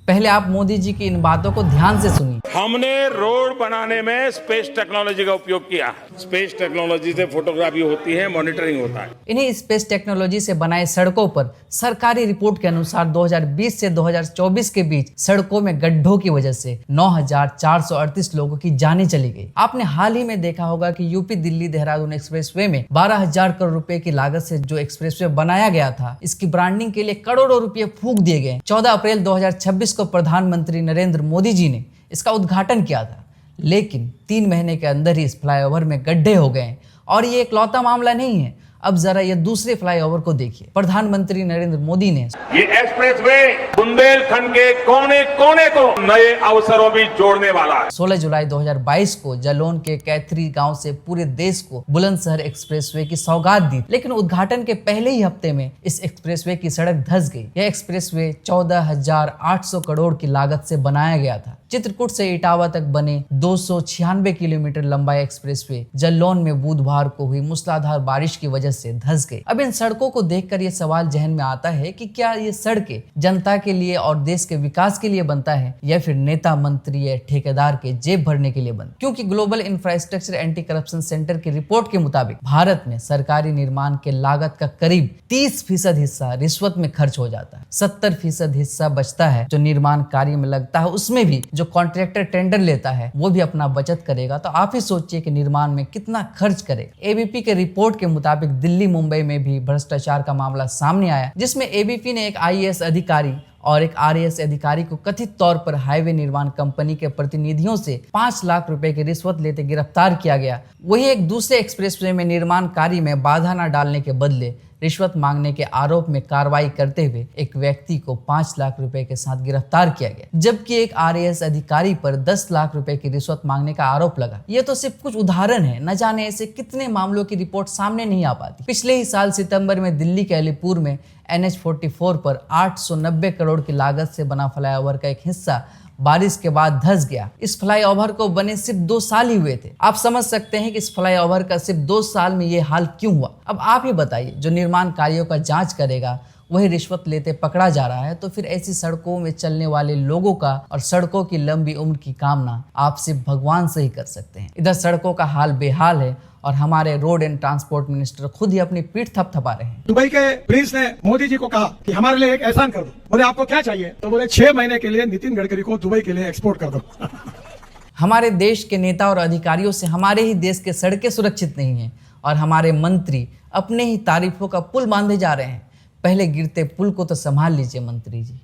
पहले आप मोदी जी की इन बातों को ध्यान से सुनिए। हमने रोड बनाने में स्पेस टेक्नोलॉजी का उपयोग किया है। स्पेस टेक्नोलॉजी से फोटोग्राफी होती है, मॉनिटरिंग होता है। इन्हीं स्पेस टेक्नोलॉजी से बनाए सड़कों पर सरकारी रिपोर्ट के अनुसार 2020 से 2024 के बीच सड़कों में गड्ढों की वजह से 9,438 लोगों की जानें चली गई। आपने हाल ही में देखा होगा कि यूपी दिल्ली देहरादून एक्सप्रेसवे में 12,000 करोड़ रुपए की लागत से जो एक्सप्रेसवे बनाया गया था, इसकी ब्रांडिंग के लिए करोड़ों रुपए फूंक दिए गए। 14 अप्रैल 2026 को प्रधानमंत्री नरेंद्र मोदी जी ने इसका उद्घाटन किया था, लेकिन 3 महीने के अंदर ही इस फ्लाईओवर में गड्ढे हो गए। और ये इकलौता मामला नहीं है। अब जरा ये दूसरे फ्लाईओवर को देखिए। प्रधानमंत्री नरेंद्र मोदी ने ये एक्सप्रेसवे बुंदेलखंड के कोने कोने को नए अवसरों भी जोड़ने वाला है। 16 जुलाई 2022 को जालौन के कैथरी गांव से पूरे देश को बुलंदशहर एक्सप्रेसवे की सौगात दी, लेकिन उद्घाटन के पहले ही हफ्ते में इस एक्सप्रेसवे की सड़क धंस गई। यह एक्सप्रेसवे 14,800 करोड़ की लागत से बनाया गया था। चित्रकूट से इटावा तक बने 296 किलोमीटर लंबा एक्सप्रेसवे जालौन में बुधवार को हुई मूसलाधार बारिश की वजह से धंस गई। अब इन सड़कों को देखकर ये सवाल जहन में आता है कि क्या ये सड़कें जनता के लिए और देश के विकास के लिए बनता है या फिर नेता मंत्री या ठेकेदार के जेब भरने के लिए बनता है? क्योंकि global infrastructure anti corruption centre की रिपोर्ट के मुताबिक भारत में सरकारी निर्माण के लागत का करीब 30% हिस्सा रिश्वत में खर्च हो जाता है। 70% हिस्सा बचता है जो निर्माण कार्य में लगता है। उसमें भी जो कॉन्ट्रैक्टर टेंडर लेता है वो भी अपना बचत करेगा। तो आप ही सोचिए कि निर्माण में कितना खर्च करेगा। एबीपी के रिपोर्ट के मुताबिक दिल्ली मुंबई में भी भ्रष्टाचार का मामला सामने आया, जिसमें एबीपी ने एक आईएएस अधिकारी और एक आरएएस अधिकारी को कथित तौर पर हाईवे निर्माण कंपनी के प्रतिनिधियों से 5 लाख रुपए की रिश्वत लेते गिरफ्तार किया गया। वही एक दूसरे एक्सप्रेसवे में निर्माण कार्य में बाधा न डालने के बदले रिश्वत मांगने के आरोप में कार्रवाई करते हुए एक व्यक्ति को 5 लाख रुपए के साथ गिरफ्तार किया गया, जबकि एक आरएएस अधिकारी पर 10 लाख रुपए की रिश्वत मांगने का आरोप लगा। ये तो सिर्फ कुछ उदाहरण है, न जाने ऐसे कितने मामलों की रिपोर्ट सामने नहीं आ पाती। पिछले ही साल सितंबर में दिल्ली के अलीपुर में NH-44 पर 890 करोड़ की लागत से बना फ्लाईओवर का एक हिस्सा बारिश के बाद धंस गया। इस फ्लाईओवर को बने सिर्फ 2 साल ही हुए थे। आप समझ सकते हैं कि इस फ्लाईओवर का सिर्फ 2 साल में ये हाल क्यों हुआ। अब आप ही बताइए, जो निर्माण कार्यों का जांच करेगा वही रिश्वत लेते पकड़ा जा रहा है, तो फिर ऐसी सड़कों में चलने वाले लोगों का और सड़कों की लंबी उम्र की कामना आप सिर्फ भगवान से ही कर सकते हैं। इधर सड़कों का हाल बेहाल है और हमारे रोड एंड ट्रांसपोर्ट मिनिस्टर खुद ही अपनी पीठ थपथपा रहे हैं। दुबई के प्रिंस ने मोदी जी को कहा कि हमारे लिए एक एहसान कर दो। बोले आपको क्या चाहिए? तो बोले 6 महीने के लिए नितिन गडकरी को दुबई के लिए एक्सपोर्ट कर दो। हमारे देश के नेता और अधिकारियों से हमारे ही देश के सड़कें सुरक्षित नहीं हैं और हमारे मंत्री अपने ही तारीफों का पुल बांधे जा रहे हैं। पहले गिरते पुल को तो संभाल लीजिए मंत्री जी।